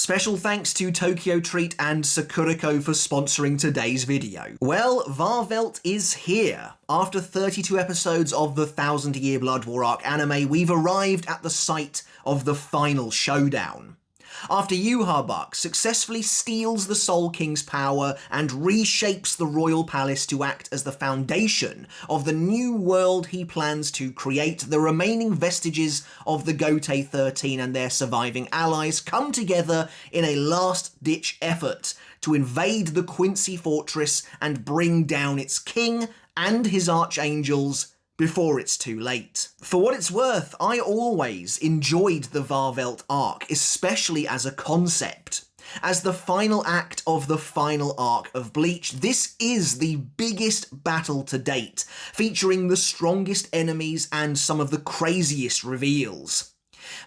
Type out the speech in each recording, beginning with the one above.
Special thanks to Tokyo Treat and Sakuriko for sponsoring today's video. Well, Wahrwelt is here. After 32 episodes of the 1000-Year Blood War Arc anime, we've arrived at the site of the final showdown. After Urahara successfully steals the Soul King's power and reshapes the royal palace to act as the foundation of the new world he plans to create, the remaining vestiges of the Gotei 13 and their surviving allies come together in a last-ditch effort to invade the Quincy fortress and bring down its king and his archangels before it's too late. For what it's worth, I always enjoyed the Wahrwelt Arc, especially as a concept. As the final act of the final arc of Bleach, this is the biggest battle to date, featuring the strongest enemies and some of the craziest reveals.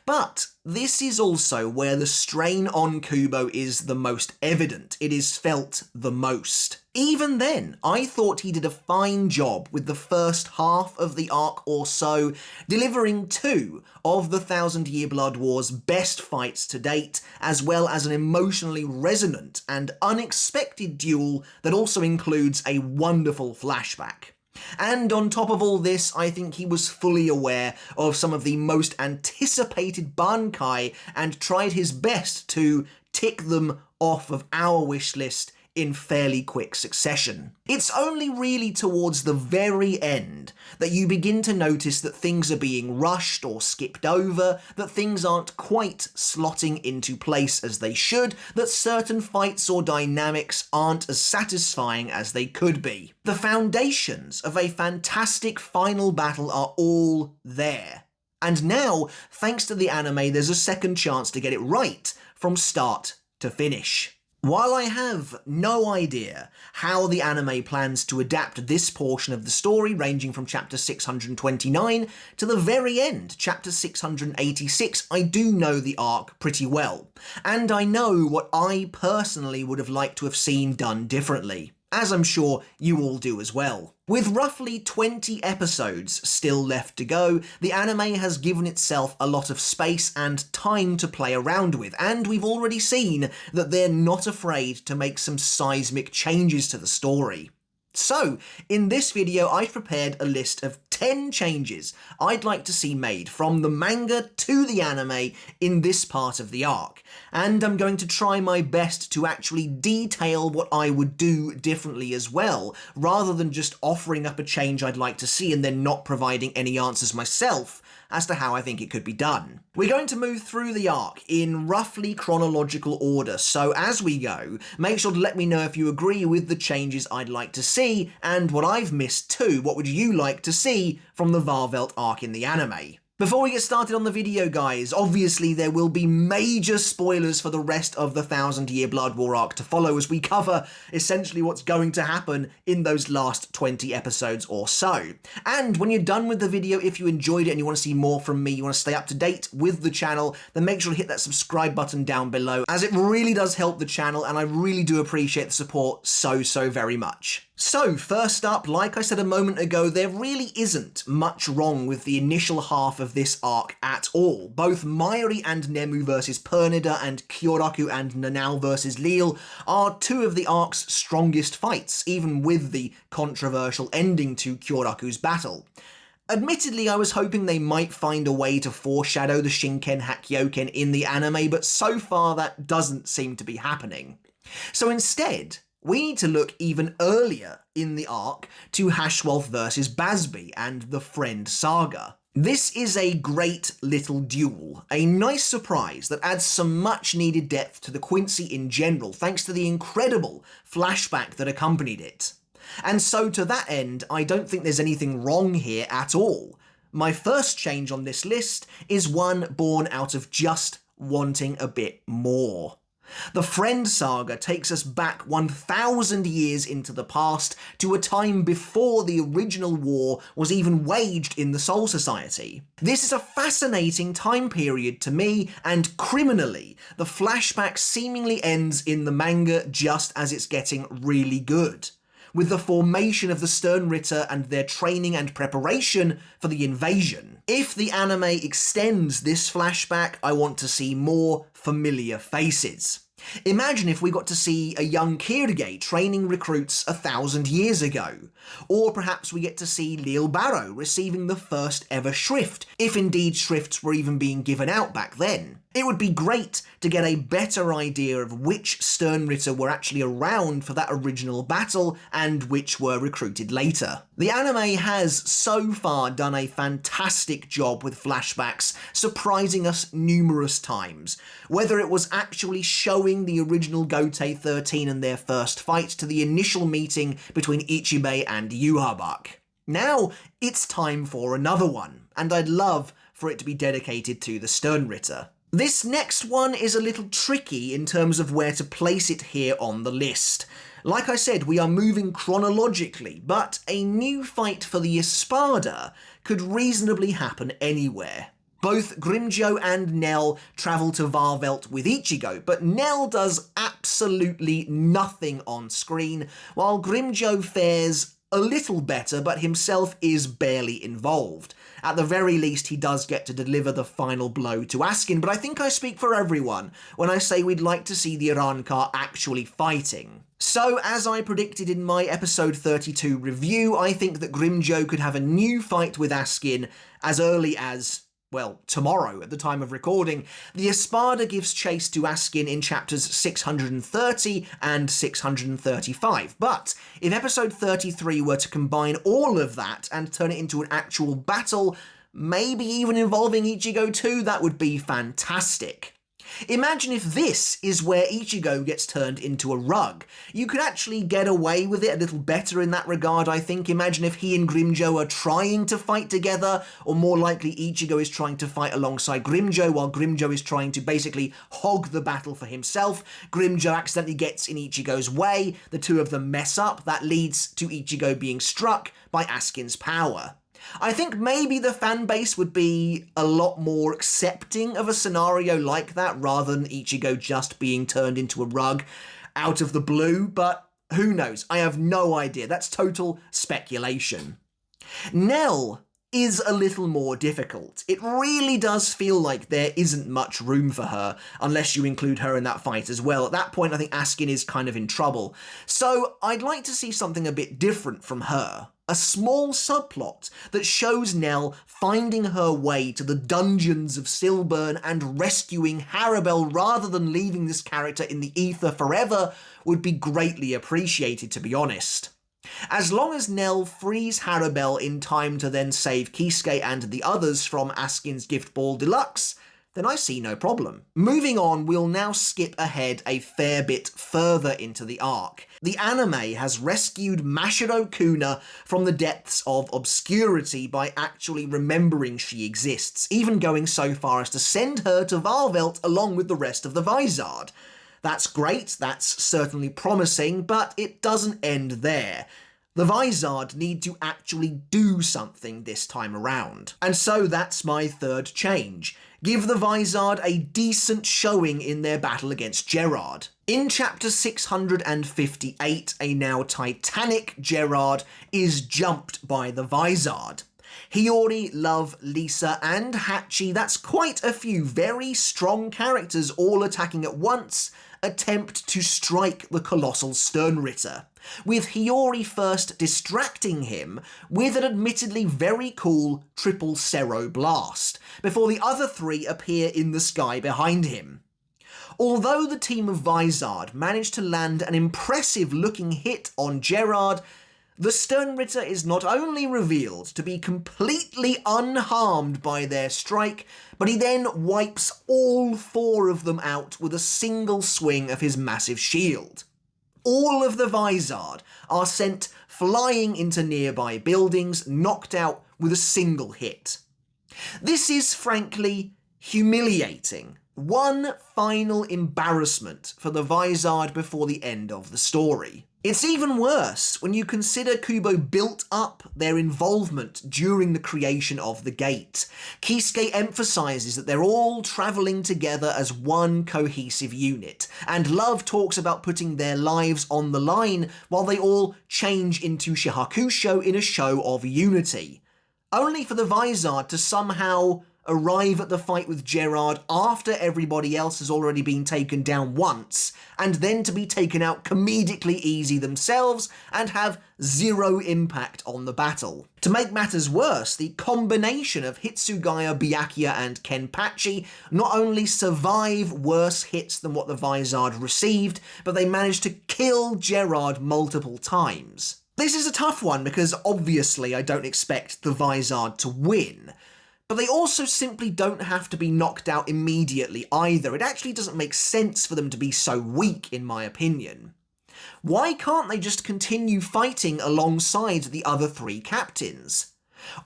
But this is also where the strain on Kubo is the most evident. It is felt the most. Even then, I thought he did a fine job with the first half of the arc or so, delivering 2 of the 1000-Year Blood War's best fights to date, as well as an emotionally resonant and unexpected duel that also includes a wonderful flashback. And on top of all this, I think he was fully aware of some of the most anticipated BANKAI and tried his best to tick them off of our wish list in fairly quick succession. It's only really towards the very end that you begin to notice that things are being rushed or skipped over, that things aren't quite slotting into place as they should, that certain fights or dynamics aren't as satisfying as they could be. The foundations of a fantastic final battle are all there. And now, thanks to the anime, there's a second chance to get it right from start to finish. While I have no idea how the anime plans to adapt this portion of the story, ranging from chapter 629 to the very end, chapter 686, I do know the arc pretty well, and I know what I personally would have liked to have seen done differently, as I'm sure you all do as well. With roughly 20 episodes still left to go, the anime has given itself a lot of space and time to play around with, and we've already seen that they're not afraid to make some seismic changes to the story. So, in this video, I've prepared a list of 10 changes I'd like to see made from the manga to the anime in this part of the arc, and I'm going to try my best to actually detail what I would do differently as well, rather than just offering up a change I'd like to see and then not providing any answers myself as to how I think it could be done. We're going to move through the arc in roughly chronological order, so as we go, make sure to let me know if you agree with the changes I'd like to see, and what I've missed too. What would you like to see from the Wahrwelt arc in the anime? Before we get started on the video, guys, obviously there will be major spoilers for the rest of the 1000-Year Blood War arc to follow as we cover essentially what's going to happen in those last 20 episodes or so. And when you're done with the video, if you enjoyed it and you want to see more from me, you want to stay up to date with the channel, then make sure to hit that subscribe button down below, as it really does help the channel and I really do appreciate the support so very much. So, first up, like I said a moment ago, there really isn't much wrong with the initial half of this arc at all. Both Mayuri and Nemu versus Pernida and Kyoraku and Nanao versus Lille are 2 of the arc's strongest fights, even with the controversial ending to Kyoraku's battle. Admittedly, I was hoping they might find a way to foreshadow the Shinken Hakyoken in the anime, but so far that doesn't seem to be happening. So instead, we need to look even earlier in the arc to Haschwalth versus Basby and the Friend Saga. This is a great little duel, a nice surprise that adds some much needed depth to the Quincy in general, thanks to the incredible flashback that accompanied it. And so to that end, I don't think there's anything wrong here at all. My first change on this list is one born out of just wanting a bit more. The Friend Saga takes us back 1,000 years into the past to a time before the original war was even waged in the Soul Society. This is a fascinating time period to me, and criminally, the flashback seemingly ends in the manga just as it's getting really good, with the formation of the Sternritter and their training and preparation for the invasion. If the anime extends this flashback, I want to see more familiar faces. Imagine if we got to see a young Kirige training recruits 1,000 years ago. Or perhaps we get to see Lil Barrow receiving the first ever shrift, if indeed shrifts were even being given out back then. It would be great to get a better idea of which Sternritter were actually around for that original battle and which were recruited later. The anime has so far done a fantastic job with flashbacks, surprising us numerous times. Whether it was actually showing the original Gotei 13 and their first fight to the initial meeting between Ichibei and Yhwach. Now it's time for another one, and I'd love for it to be dedicated to the Sternritter. This next one is a little tricky in terms of where to place it here on the list. Like I said, we are moving chronologically, but a new fight for the Espada could reasonably happen anywhere. Both Grimjo and Nell travel to Wahrwelt with Ichigo, but Nell does absolutely nothing on screen, while Grimjo fares a little better, but himself is barely involved. At the very least, he does get to deliver the final blow to Askin, but I think I speak for everyone when I say we'd like to see the Arrancar actually fighting. So, as I predicted in my episode 32 review, I think that Grimjo could have a new fight with Askin as early as, well, tomorrow at the time of recording. The Espada gives chase to Askin in chapters 630 and 635, but if episode 33 were to combine all of that and turn it into an actual battle, maybe even involving Ichigo too, that would be fantastic. Imagine if this is where Ichigo gets turned into a rug. You could actually get away with it a little better in that regard, I think. Imagine if he and Grimjo are trying to fight together, or more likely Ichigo is trying to fight alongside Grimjo while Grimjo is trying to basically hog the battle for himself. Grimjo accidentally gets in Ichigo's way, the two of them mess up, that leads to Ichigo being struck by Askin's power. I think maybe the fan base would be a lot more accepting of a scenario like that rather than Ichigo just being turned into a rug out of the blue, but who knows? I have no idea. That's total speculation. Nell is a little more difficult. It really does feel like there isn't much room for her, unless you include her in that fight as well. At that point, I think Askin is kind of in trouble. So I'd like to see something a bit different from her. A small subplot that shows Nell finding her way to the dungeons of Silburn and rescuing Harabel rather than leaving this character in the ether forever would be greatly appreciated, to be honest. As long as Nell frees Harabel in time to then save Kisuke and the others from Askin's Gift Ball Deluxe, then I see no problem. Moving on, we'll now skip ahead a fair bit further into the arc. The anime has rescued Mashiro Kuna from the depths of obscurity by actually remembering she exists, even going so far as to send her to Wahrwelt along with the rest of the Vizard. That's great, that's certainly promising, but it doesn't end there. The Vizard need to actually do something this time around. And so that's my third change. Give the Vizard a decent showing in their battle against Gerard. In chapter 658, a now titanic Gerard is jumped by the Vizard. Hiyori, Love, Lisa, and Hachi, that's quite a few very strong characters all attacking at once, attempt to strike the colossal Sternritter, with Hiyori first distracting him with an admittedly very cool triple Cero blast, before the other three appear in the sky behind him. Although the team of Vizard managed to land an impressive looking hit on Gerard, the Sternritter is not only revealed to be completely unharmed by their strike, but he then wipes all four of them out with a single swing of his massive shield. All of the Vizard are sent flying into nearby buildings, knocked out with a single hit. This is frankly humiliating. One final embarrassment for the Vizard before the end of the story. It's even worse when you consider Kubo built up their involvement during the creation of the gate. Kisuke emphasises that they're all travelling together as one cohesive unit, and Love talks about putting their lives on the line while they all change into Shihakusho in a show of unity. Only for the Vizard to somehow arrive at the fight with Gerard after everybody else has already been taken down once, and then to be taken out comedically easy themselves and have zero impact on the battle. To make matters worse, the combination of Hitsugaya, Byakuya and Kenpachi not only survive worse hits than what the Vizard received, but they managed to kill Gerard multiple times. This is a tough one because obviously I don't expect the Vizard to win, but they also simply don't have to be knocked out immediately either. It actually doesn't make sense for them to be so weak, in my opinion. Why can't they just continue fighting alongside the other three captains?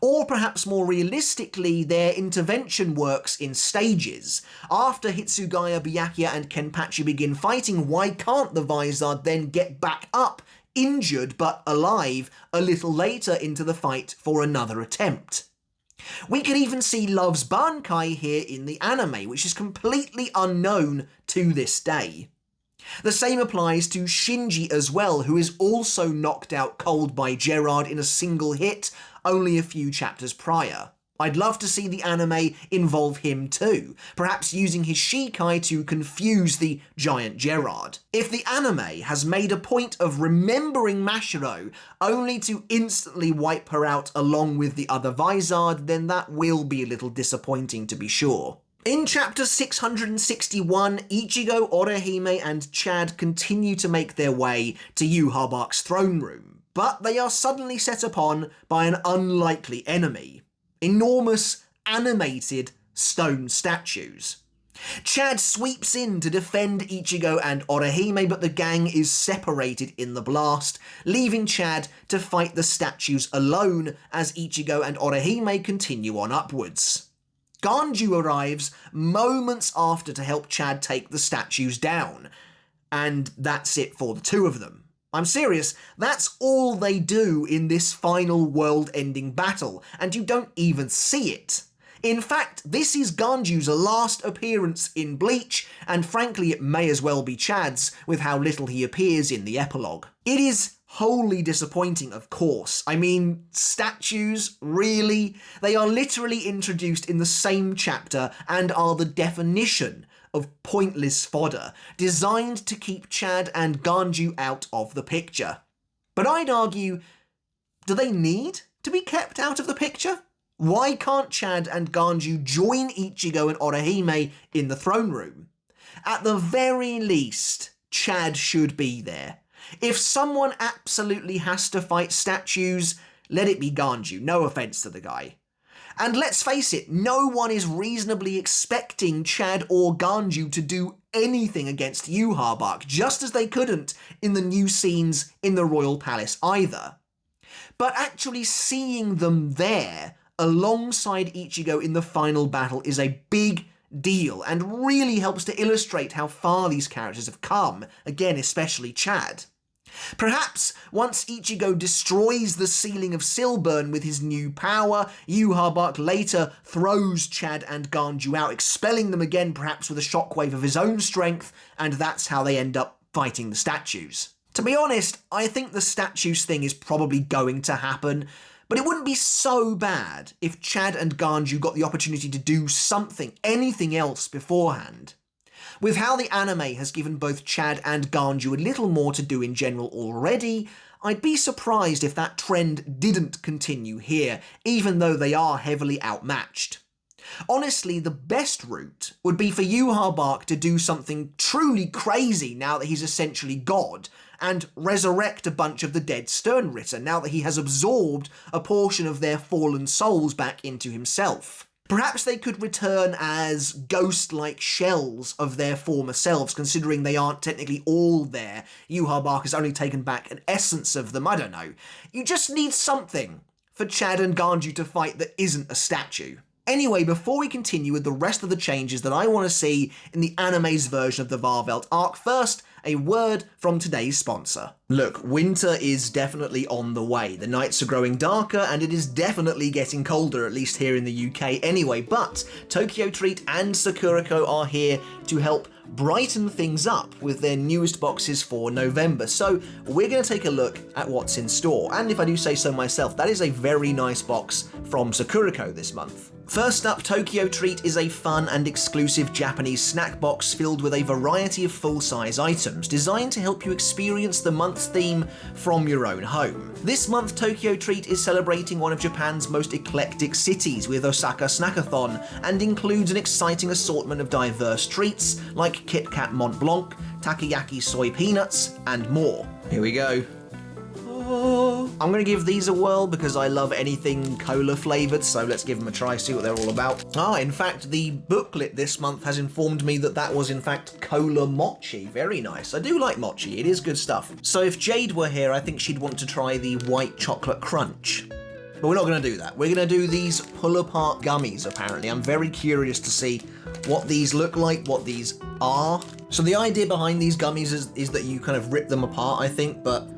Or perhaps more realistically, their intervention works in stages. After Hitsugaya, Byakuya and Kenpachi begin fighting, why can't the Vizard then get back up, injured but alive, a little later into the fight for another attempt? We could even see Love's BANKAI here in the anime, which is completely unknown to this day. The same applies to Shinji as well, who is also knocked out cold by Gerard in a single hit only a few chapters prior. I'd love to see the anime involve him too, perhaps using his Shikai to confuse the giant Gerard. If the anime has made a point of remembering Mashiro only to instantly wipe her out along with the other Vizard, then that will be a little disappointing to be sure. In chapter 661, Ichigo, Orihime and Chad continue to make their way to Yhwach's throne room, but they are suddenly set upon by an unlikely enemy. Enormous, animated stone statues. Chad sweeps in to defend Ichigo and Orihime, but the gang is separated in the blast, leaving Chad to fight the statues alone as Ichigo and Orihime continue on upwards. Ganju arrives moments after to help Chad take the statues down, and that's it for the two of them. I'm serious, that's all they do in this final world-ending battle, and you don't even see it. In fact, this is Ganju's last appearance in Bleach, and frankly it may as well be Chad's, with how little he appears in the epilogue. It is wholly disappointing, of course. I mean, statues, really? They are literally introduced in the same chapter and are the definition of pointless fodder, designed to keep Chad and Ganju out of the picture. But I'd argue, do they need to be kept out of the picture? Why can't Chad and Ganju join Ichigo and Orihime in the throne room? At the very least, Chad should be there. If someone absolutely has to fight statues, let it be Ganju, no offence to the guy. And let's face it, no one is reasonably expecting Chad or Ganju to do anything against Yhwach, just as they couldn't in the new scenes in the Royal Palace either. But actually seeing them there, alongside Ichigo in the final battle, is a big deal, and really helps to illustrate how far these characters have come, again especially Chad. Perhaps once Ichigo destroys the ceiling of Silburn with his new power, Yhwach later throws Chad and Ganju out, expelling them again perhaps with a shockwave of his own strength, and that's how they end up fighting the statues. To be honest, I think the statues thing is probably going to happen, but it wouldn't be so bad if Chad and Ganju got the opportunity to do something, anything else beforehand. With how the anime has given both Chad and Ganju a little more to do in general already, I'd be surprised if that trend didn't continue here, even though they are heavily outmatched. Honestly, the best route would be for Yhwach to do something truly crazy now that he's essentially God, and resurrect a bunch of the dead Sternritter now that he has absorbed a portion of their fallen souls back into himself. Perhaps they could return as ghost-like shells of their former selves, considering they aren't technically all there. Yhwach has only taken back an essence of them, I don't know. You just need something for Chad and Ganju to fight that isn't a statue. Anyway, before we continue with the rest of the changes that I want to see in the anime's version of the Wahrwelt Arc, first, a word from today's sponsor. Look, winter is definitely on the way. The nights are growing darker and it is definitely getting colder, at least here in the UK anyway, but Tokyo Treat and Sakurako are here to help brighten things up with their newest boxes for November. So we're going to take a look at what's in store. And if I do say so myself, that is a very nice box from Sakurako this month. First up, Tokyo Treat is a fun and exclusive Japanese snack box filled with a variety of full-size items designed to help you experience the month's theme from your own home. This month, Tokyo Treat is celebrating one of Japan's most eclectic cities with Osaka Snackathon and includes an exciting assortment of diverse treats like Kit Kat Mont Blanc, takoyaki soy peanuts, and more. Here we go. I'm going to give these a whirl because I love anything cola flavoured, so let's give them a try, see what they're all about. In fact, the booklet this month has informed me that that was in fact cola mochi. Very nice. I do like mochi, it is good stuff. So if Jade were here, I think she'd want to try the white chocolate crunch. But we're not going to do that. We're going to do these pull-apart gummies, apparently. I'm very curious to see what these look like, what these are. So the idea behind these gummies is that you kind of rip them apart, I think, but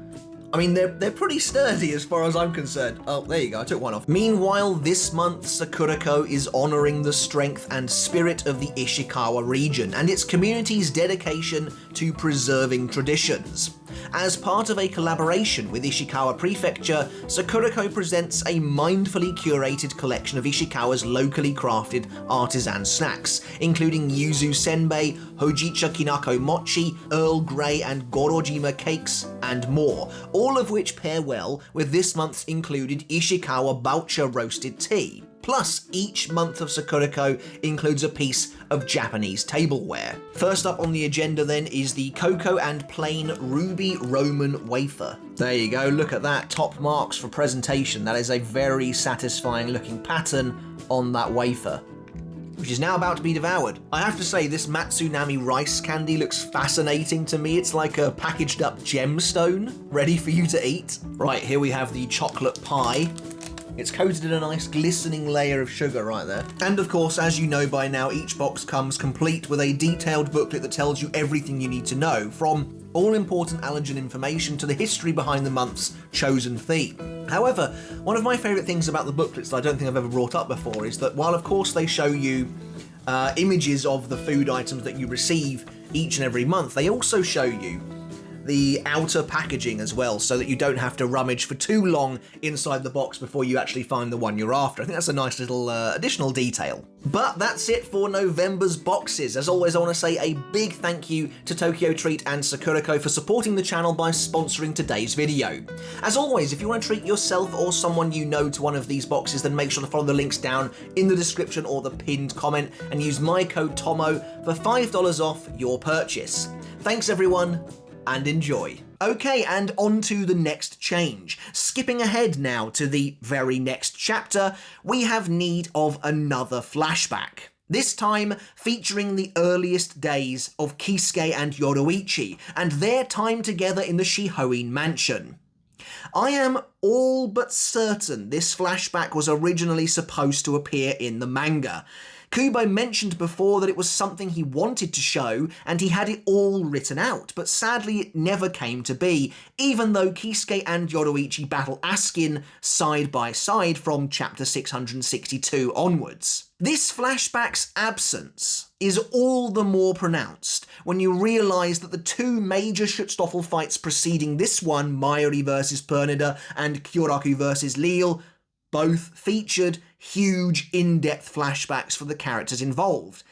I mean, they're pretty sturdy as far as I'm concerned. Oh, there you go, I took one off. Meanwhile, this month, Sakurako is honouring the strength and spirit of the Ishikawa region and its community's dedication to preserving traditions. As part of a collaboration with Ishikawa Prefecture, Sakurako presents a mindfully curated collection of Ishikawa's locally crafted artisan snacks, including yuzu senbei, hojicha kinako mochi, Earl Grey and gorojima cakes, and more, all of which pair well with this month's included Ishikawa Boucher roasted tea. Plus, each month of Sakurako includes a piece of Japanese tableware. First up on the agenda then is the Cocoa and Plain Ruby Roman Wafer. There you go, look at that, top marks for presentation. That is a very satisfying looking pattern on that wafer, which is now about to be devoured. I have to say, this Matsunami rice candy looks fascinating to me. It's like a packaged up gemstone, ready for you to eat. Right, here we have the chocolate pie. It's coated in a nice glistening layer of sugar right there. And of course, as you know by now, each box comes complete with a detailed booklet that tells you everything you need to know, from all important allergen information to the history behind the month's chosen theme. However, one of my favourite things about the booklets that I don't think I've ever brought up before is that while of course they show you images of the food items that you receive each and every month, they also show you the outer packaging as well, so that you don't have to rummage for too long inside the box before you actually find the one you're after. I think that's a nice little additional detail. But that's it for November's boxes. As always, I want to say a big thank you to Tokyo Treat and Sakurako for supporting the channel by sponsoring today's video. As always, if you want to treat yourself or someone you know to one of these boxes, then make sure to follow the links down in the description or the pinned comment and use my code TOMO for $5 off your purchase. Thanks everyone, and enjoy. Okay, and on to the next change. Skipping ahead now to the very next chapter, we have need of another flashback. This time featuring the earliest days of Kisuke and Yoruichi and their time together in the Shihoin mansion. I am all but certain this flashback was originally supposed to appear in the manga. Kubo mentioned before that it was something he wanted to show and he had it all written out, but sadly it never came to be, even though Kisuke and Yoruichi battle Askin side by side from chapter 662 onwards. This flashback's absence is all the more pronounced when you realise that the two major Schutzstaffel fights preceding this one, Mayuri vs Pernida and Kyoraku vs Leal, both featured huge, in-depth flashbacks for the characters involved,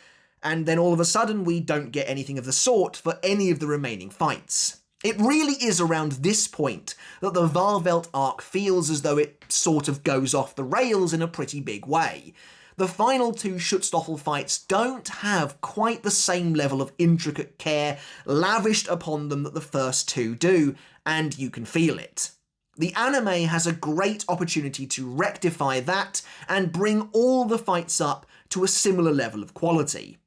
and then all of a sudden we don't get anything of the sort for any of the remaining fights. It really is around this point that the Wahrwelt Arc feels as though it sort of goes off the rails in a pretty big way. The final two Schutzstaffel fights don't have quite the same level of intricate care lavished upon them that the first two do, and you can feel it. The anime has a great opportunity to rectify that and bring all the fights up to a similar level of quality.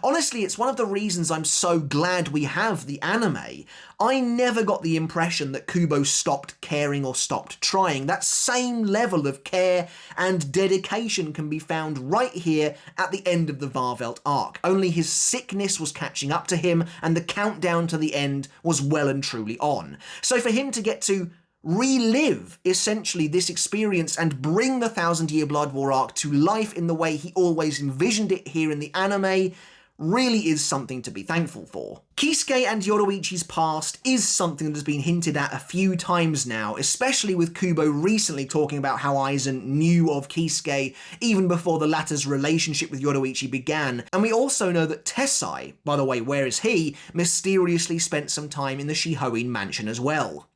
Honestly, it's one of the reasons I'm so glad we have the anime. I never got the impression that Kubo stopped caring or stopped trying. That same level of care and dedication can be found right here at the end of the Wahrwelt Arc. Only his sickness was catching up to him and the countdown to the end was well and truly on. So for him to get to relive, essentially, this experience and bring the 1000-Year Blood War arc to life in the way he always envisioned it here in the anime really is something to be thankful for. Kisuke and Yoruichi's past is something that has been hinted at a few times now, especially with Kubo recently talking about how Aizen knew of Kisuke even before the latter's relationship with Yoruichi began, and we also know that Tessai, by the way, where is he, mysteriously spent some time in the Shihoin mansion as well.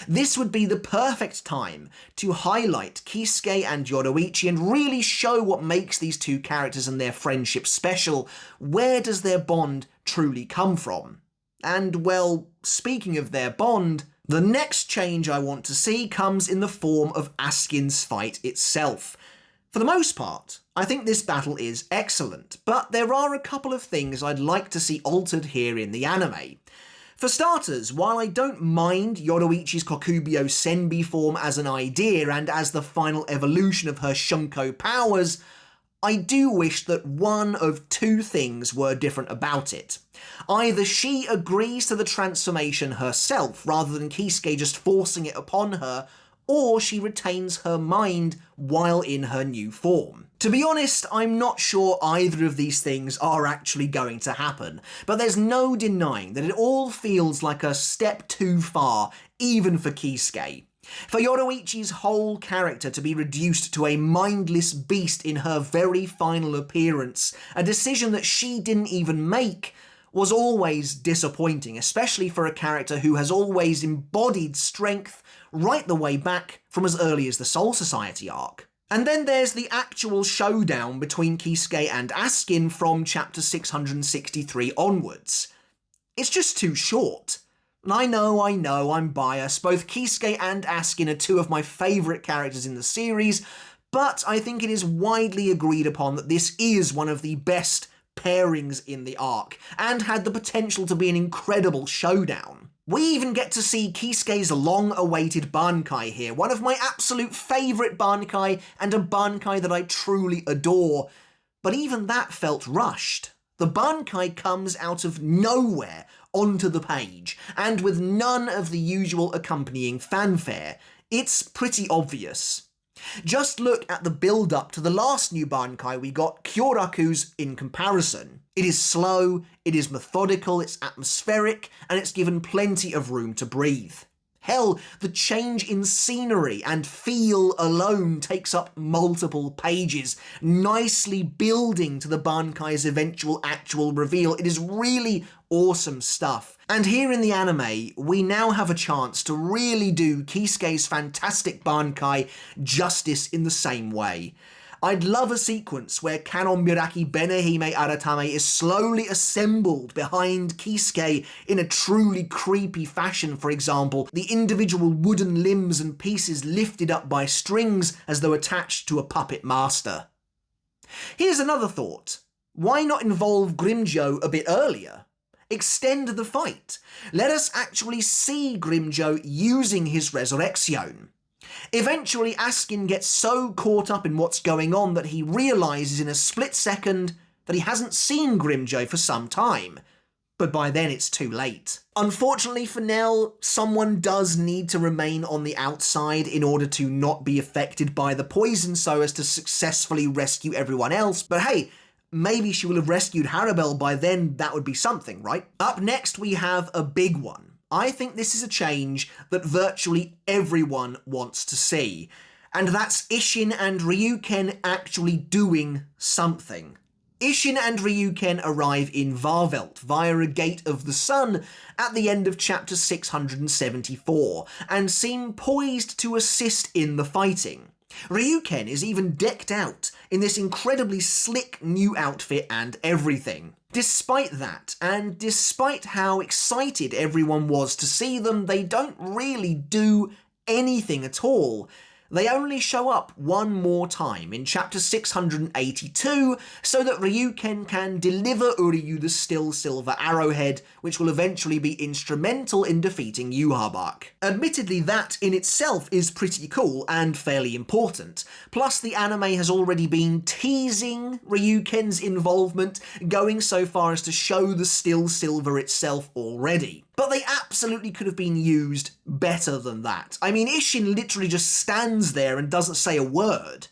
This would be the perfect time to highlight Kisuke and Yoruichi and really show what makes these two characters and their friendship special. Where does their bond truly come from? And well, speaking of their bond, the next change I want to see comes in the form of Askin's fight itself. For the most part, I think this battle is excellent, but there are a couple of things I'd like to see altered here in the anime. For starters, while I don't mind Yoruichi's Kokubyo Senbi form as an idea and as the final evolution of her Shunko powers, I do wish that one of two things were different about it. Either she agrees to the transformation herself rather than Kisuke just forcing it upon her, or she retains her mind while in her new form. To be honest, I'm not sure either of these things are actually going to happen, but there's no denying that it all feels like a step too far, even for Kisuke. For Yoruichi's whole character to be reduced to a mindless beast in her very final appearance, a decision that she didn't even make, was always disappointing, especially for a character who has always embodied strength right the way back from as early as the Soul Society arc. And then there's the actual showdown between Kisuke and Askin from chapter 663 onwards. It's just too short. And I know, I'm biased. Both Kisuke and Askin are two of my favourite characters in the series, but I think it is widely agreed upon that this is one of the best pairings in the arc, and had the potential to be an incredible showdown. We even get to see Kisuke's long-awaited BANKAI here, one of my absolute favourite BANKAI, and a BANKAI that I truly adore. But even that felt rushed. The BANKAI comes out of nowhere onto the page, and with none of the usual accompanying fanfare. It's pretty obvious. Just look at the build-up to the last new BANKAI we got, Kyoraku's, in comparison. It is slow, it is methodical, it's atmospheric, and it's given plenty of room to breathe. Hell, the change in scenery and feel alone takes up multiple pages, nicely building to the BANKAI's eventual actual reveal. It is really awesome stuff. And here in the anime, we now have a chance to really do Kisuke's fantastic BANKAI justice in the same way. I'd love a sequence where Kanon Miraki Benehime Aratame is slowly assembled behind Kisuke in a truly creepy fashion, for example, the individual wooden limbs and pieces lifted up by strings as though attached to a puppet master. Here's another thought. Why not involve Grimjo a bit earlier? Extend the fight. Let us actually see Grimjo using his resurrection. Eventually, Askin gets so caught up in what's going on that he realises in a split second that he hasn't seen Grimjo for some time. But by then it's too late. Unfortunately for Nell, someone does need to remain on the outside in order to not be affected by the poison so as to successfully rescue everyone else, but hey, maybe she will have rescued Harabel by then. That would be something, right? Up next we have a big one. I think this is a change that virtually everyone wants to see, and that's Isshin and Ryuken actually doing something. Isshin and Ryuken arrive in Wahrwelt via a Gate of the Sun at the end of chapter 674, and seem poised to assist in the fighting. Ryuken is even decked out in this incredibly slick new outfit and everything. Despite that, and despite how excited everyone was to see them, they don't really do anything at all. They only show up one more time in chapter 682 so that Ryuken can deliver Uryu the still silver arrowhead, which will eventually be instrumental in defeating Yhwach. Admittedly, that in itself is pretty cool and fairly important. Plus, the anime has already been teasing Ryuken's involvement, going so far as to show the still silver itself already. But they absolutely could have been used better than that. I mean, Isshin literally just stands there and doesn't say a word.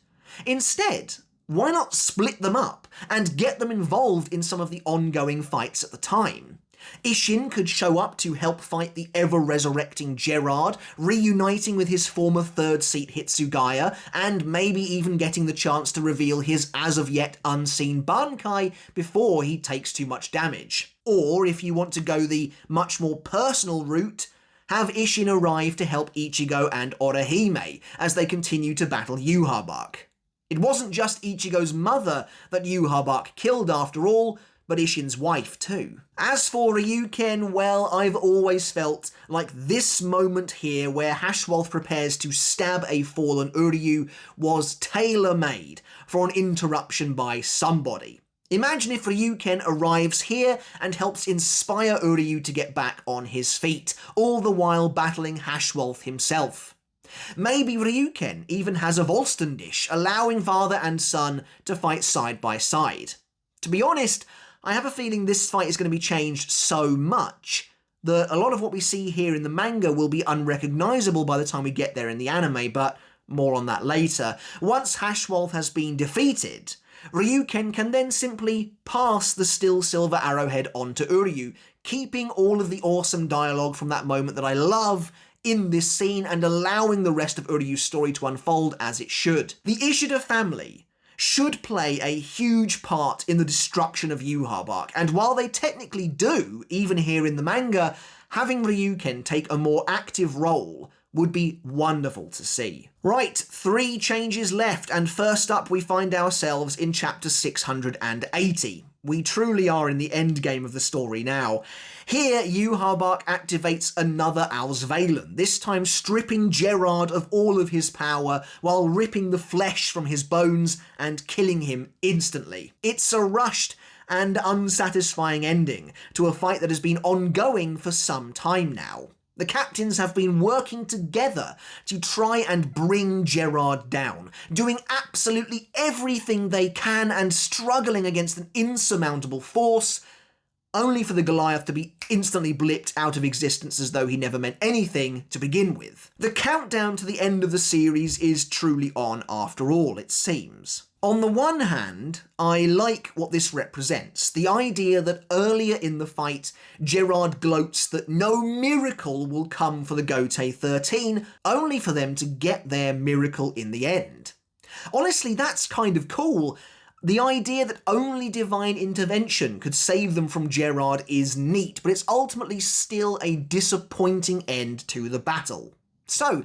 Instead, why not split them up? and get them involved in some of the ongoing fights at the time. Isshin could show up to help fight the ever-resurrecting Gerard, reuniting with his former third seat Hitsugaya, and maybe even getting the chance to reveal his as-of-yet unseen BANKAI before he takes too much damage. Or, if you want to go the much more personal route, have Isshin arrive to help Ichigo and Orihime as they continue to battle Yhwach. It wasn't just Ichigo's mother that Yhwach killed after all, but Isshin's wife too. As for Ryuken, well, I've always felt like this moment here where Haschwalth prepares to stab a fallen Uryu was tailor-made for an interruption by somebody. Imagine if Ryuken arrives here and helps inspire Uryu to get back on his feet, all the while battling Haschwalth himself. Maybe Ryuken even has a Vollständisch, allowing father and son to fight side by side. To be honest, I have a feeling this fight is going to be changed so much that a lot of what we see here in the manga will be unrecognisable by the time we get there in the anime, but more on that later. Once Haschwalth has been defeated, Ryuken can then simply pass the still silver arrowhead on to Uryu, keeping all of the awesome dialogue from that moment that I love in this scene and allowing the rest of Uryu's story to unfold as it should. The Ishida family should play a huge part in the destruction of Yhwach, and while they technically do, even here in the manga, having Ryuken take a more active role would be wonderful to see. Right, 3 changes left, and first up we find ourselves in chapter 680. We truly are in the endgame of the story now. Here, Yhwach activates another Auswählen, this time stripping Gerard of all of his power while ripping the flesh from his bones and killing him instantly. It's a rushed and unsatisfying ending to a fight that has been ongoing for some time now. The captains have been working together to try and bring Gerard down, doing absolutely everything they can and struggling against an insurmountable force, only for the Goliath to be instantly blipped out of existence as though he never meant anything to begin with. The countdown to the end of the series is truly on after all, it seems. On the one hand, I like what this represents, the idea that earlier in the fight, Gerard gloats that no miracle will come for the Gotei 13, only for them to get their miracle in the end. Honestly, that's kind of cool. The idea that only divine intervention could save them from Gerard is neat, but it's ultimately still a disappointing end to the battle. So,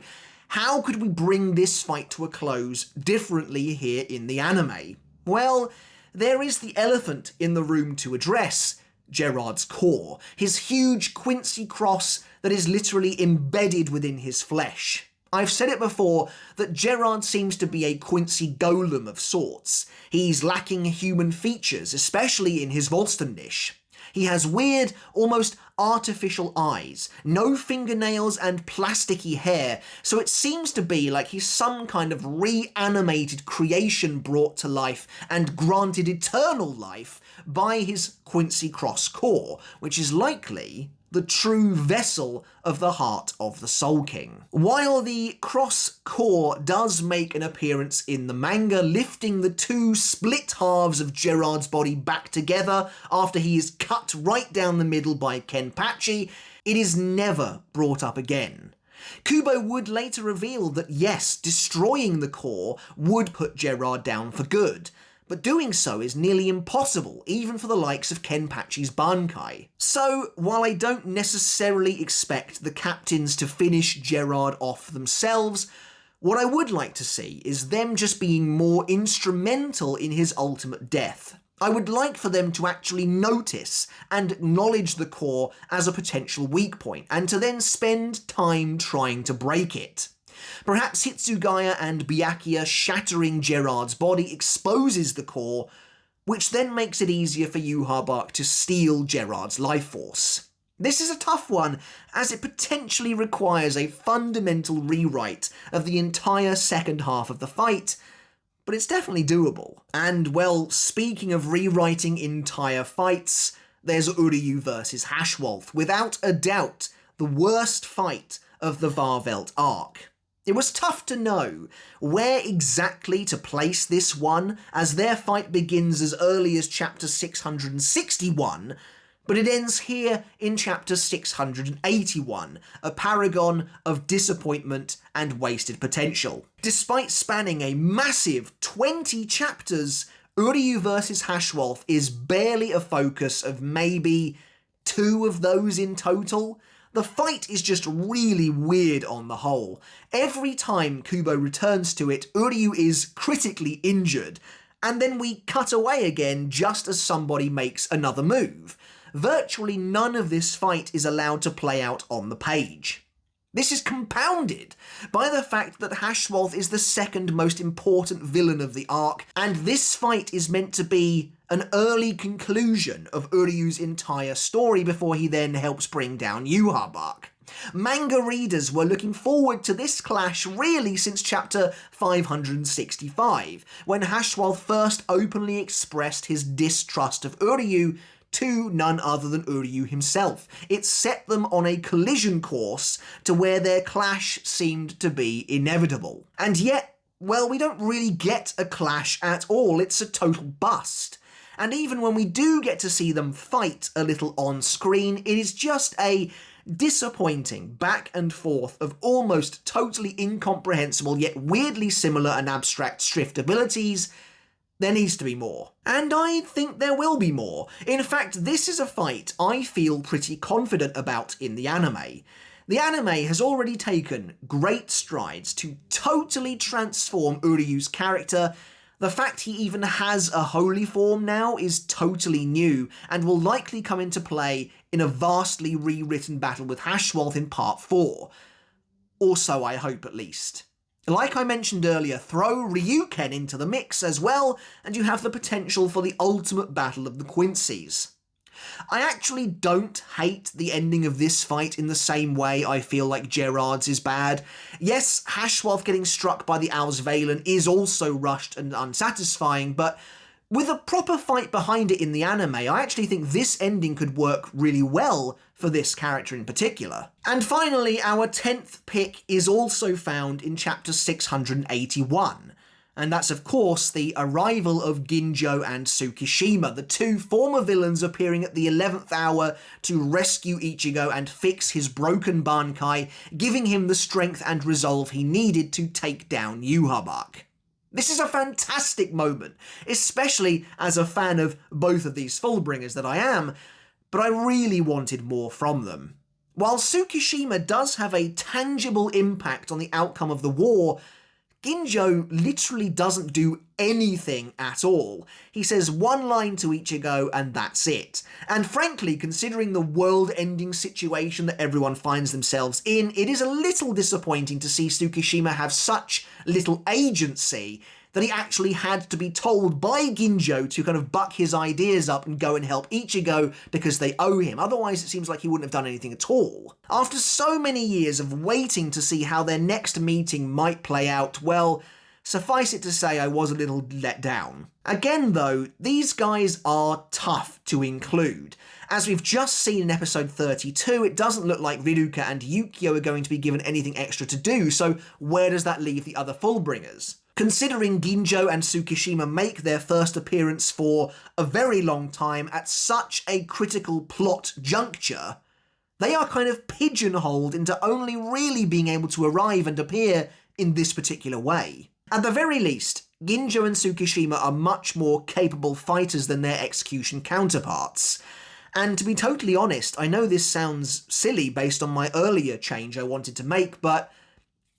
how could we bring this fight to a close differently here in the anime? Well, there is the elephant in the room to address, Gerard's core, his huge Quincy cross that is literally embedded within his flesh. I've said it before that Gerard seems to be a Quincy golem of sorts. He's lacking human features, especially in his Vollständisch. He has weird, almost artificial eyes, no fingernails and plasticky hair, so it seems to be like he's some kind of reanimated creation brought to life and granted eternal life by his Quincy Cross core, which is likely the true vessel of the heart of the Soul King. While the cross core does make an appearance in the manga, lifting the 2 split halves of Gerard's body back together after he is cut right down the middle by Kenpachi, it is never brought up again. Kubo would later reveal that yes, destroying the core would put Gerard down for good, but doing so is nearly impossible, even for the likes of Kenpachi's BANKAI. So, while I don't necessarily expect the captains to finish Gerard off themselves, what I would like to see is them just being more instrumental in his ultimate death. I would like for them to actually notice and acknowledge the core as a potential weak point, and to then spend time trying to break it. Perhaps Hitsugaya and Byakuya shattering Gerard's body exposes the core, which then makes it easier for Yhwach to steal Gerard's life force. This is a tough one, as it potentially requires a fundamental rewrite of the entire second half of the fight, but it's definitely doable. And well, speaking of rewriting entire fights, there's Uryu versus Haschwalth, without a doubt the worst fight of the Wahrwelt Arc. It was tough to know where exactly to place this one, as their fight begins as early as chapter 661, but it ends here in chapter 681, a paragon of disappointment and wasted potential. Despite spanning a massive 20 chapters, Uryu vs Haschwalth is barely a focus of maybe 2 of those in total. The fight is just really weird on the whole. Every time Kubo returns to it, Uryu is critically injured, and then we cut away again just as somebody makes another move. Virtually none of this fight is allowed to play out on the page. This is compounded by the fact that Haschwalth is the second most important villain of the arc, and this fight is meant to be an early conclusion of Uryu's entire story before he then helps bring down Urahara. Manga readers were looking forward to this clash really since chapter 565, when Haschwalth first openly expressed his distrust of Uryu to none other than Uryu himself. It set them on a collision course to where their clash seemed to be inevitable. And yet, well, we don't really get a clash at all. It's a total bust. And even when we do get to see them fight a little on screen, it is just a disappointing back and forth of almost totally incomprehensible yet weirdly similar and abstract shift abilities. There needs to be more. And I think there will be more. In fact, this is a fight I feel pretty confident about in the anime. The anime has already taken great strides to totally transform Uryu's character. The fact he even has a holy form now is totally new, and will likely come into play in a vastly rewritten battle with Haschwalth in part 4. Also, I hope at least. Like I mentioned earlier, throw Ryuken into the mix as well, and you have the potential for the ultimate battle of the Quincy's. I actually don't hate the ending of this fight in the same way I feel like Gerard's is bad. Yes, Haschwalth getting struck by the Auswählen is also rushed and unsatisfying, but with a proper fight behind it in the anime, I actually think this ending could work really well for this character in particular. And finally, our 10th pick is also found in chapter 681. And that's, of course, the arrival of Ginjo and Tsukishima, the 2 former villains appearing at the 11th hour to rescue Ichigo and fix his broken Bankai, giving him the strength and resolve he needed to take down Urahara. This is a fantastic moment, especially as a fan of both of these Fullbringers that I am, but I really wanted more from them. While Tsukishima does have a tangible impact on the outcome of the war, Ginjo literally doesn't do anything at all. He says one line to Ichigo and that's it. And frankly, considering the world-ending situation that everyone finds themselves in, it is a little disappointing to see Tsukishima have such little agency that he actually had to be told by Ginjo to kind of buck his ideas up and go and help Ichigo because they owe him. Otherwise, it seems like he wouldn't have done anything at all. After so many years of waiting to see how their next meeting might play out, well, suffice it to say I was a little let down. Again though, these guys are tough to include. As we've just seen in episode 32, it doesn't look like Riruka and Yukio are going to be given anything extra to do, so where does that leave the other Fullbringers? Considering Ginjo and Tsukishima make their first appearance for a very long time at such a critical plot juncture, they are kind of pigeonholed into only really being able to arrive and appear in this particular way. At the very least, Ginjo and Tsukishima are much more capable fighters than their execution counterparts. And to be totally honest, I know this sounds silly based on my earlier change I wanted to make, but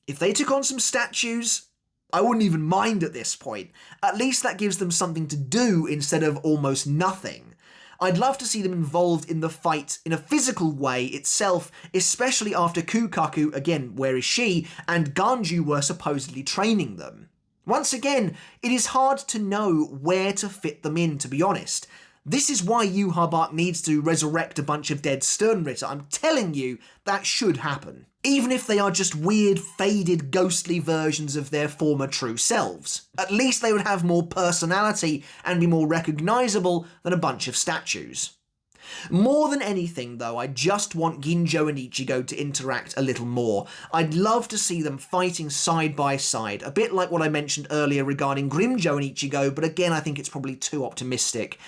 if they took on some statues, I wouldn't even mind at this point. At least that gives them something to do instead of almost nothing. I'd love to see them involved in the fight in a physical way itself, especially after Kukaku, again, where is she, and Ganju were supposedly training them. Once again, it is hard to know where to fit them in, to be honest. This is why Urahara needs to resurrect a bunch of dead Sternritter. I'm telling you, that should happen. Even if they are just weird, faded, ghostly versions of their former true selves. At least they would have more personality and be more recognisable than a bunch of statues. More than anything though, I just want Ginjo and Ichigo to interact a little more. I'd love to see them fighting side by side, a bit like what I mentioned earlier regarding Grimjo and Ichigo, but again I think it's probably too optimistic.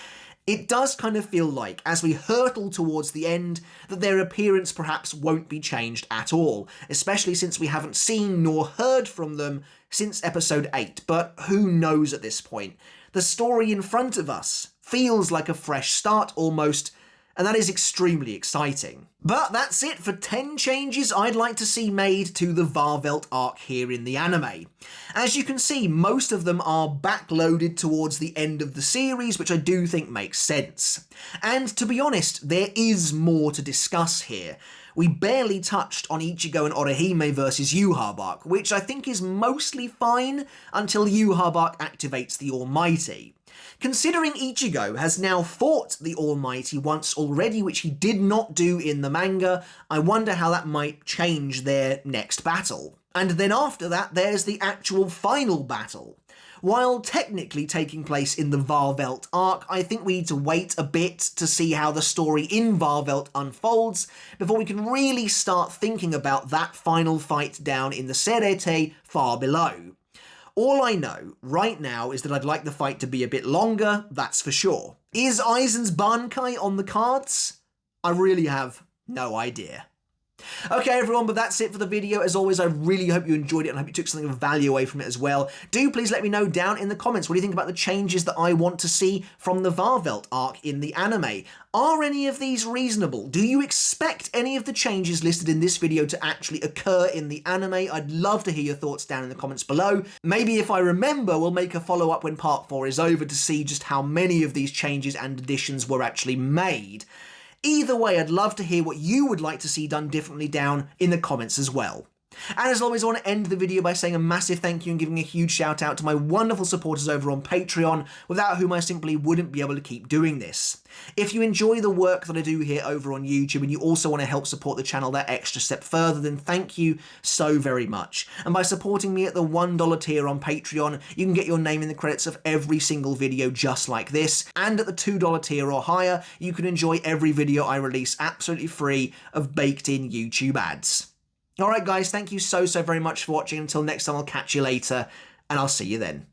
It does kind of feel like, as we hurtle towards the end, that their appearance perhaps won't be changed at all, especially since we haven't seen nor heard from them since episode 8, but who knows at this point. The story in front of us feels like a fresh start almost, and that is extremely exciting. But that's it for 10 changes I'd like to see made to the Wahrwelt arc here in the anime. As you can see, most of them are backloaded towards the end of the series, which I do think makes sense. And to be honest, there is more to discuss here. We barely touched on Ichigo and Orihime versus Yhwach, which I think is mostly fine until Yhwach activates the Almighty. Considering Ichigo has now fought the Almighty once already, which he did not do in the manga, I wonder how that might change their next battle. And then after that, there's the actual final battle. While technically taking place in the Wahrwelt arc, I think we need to wait a bit to see how the story in Wahrwelt unfolds before we can really start thinking about that final fight down in the Serete far below. All I know right now is that I'd like the fight to be a bit longer, that's for sure. Is Aizen's BANKAI on the cards? I really have no idea. Okay everyone, but that's it for the video. As always, I really hope you enjoyed it and I hope you took something of value away from it as well. Do please let me know down in the comments what do you think about the changes that I want to see from the Wahrwelt arc in the anime. Are any of these reasonable? Do you expect any of the changes listed in this video to actually occur in the anime? I'd love to hear your thoughts down in the comments below. Maybe if I remember, we'll make a follow-up when part 4 is over to see just how many of these changes and additions were actually made. Either way, I'd love to hear what you would like to see done differently down in the comments as well. And as always, I want to end the video by saying a massive thank you and giving a huge shout out to my wonderful supporters over on Patreon, without whom I simply wouldn't be able to keep doing this. If you enjoy the work that I do here over on YouTube and you also want to help support the channel that extra step further, then thank you so very much. And by supporting me at the $1 tier on Patreon, you can get your name in the credits of every single video just like this, and at the $2 tier or higher, you can enjoy every video I release absolutely free of baked-in YouTube ads. Alright guys, thank you so very much for watching. Until next time, I'll catch you later, and I'll see you then.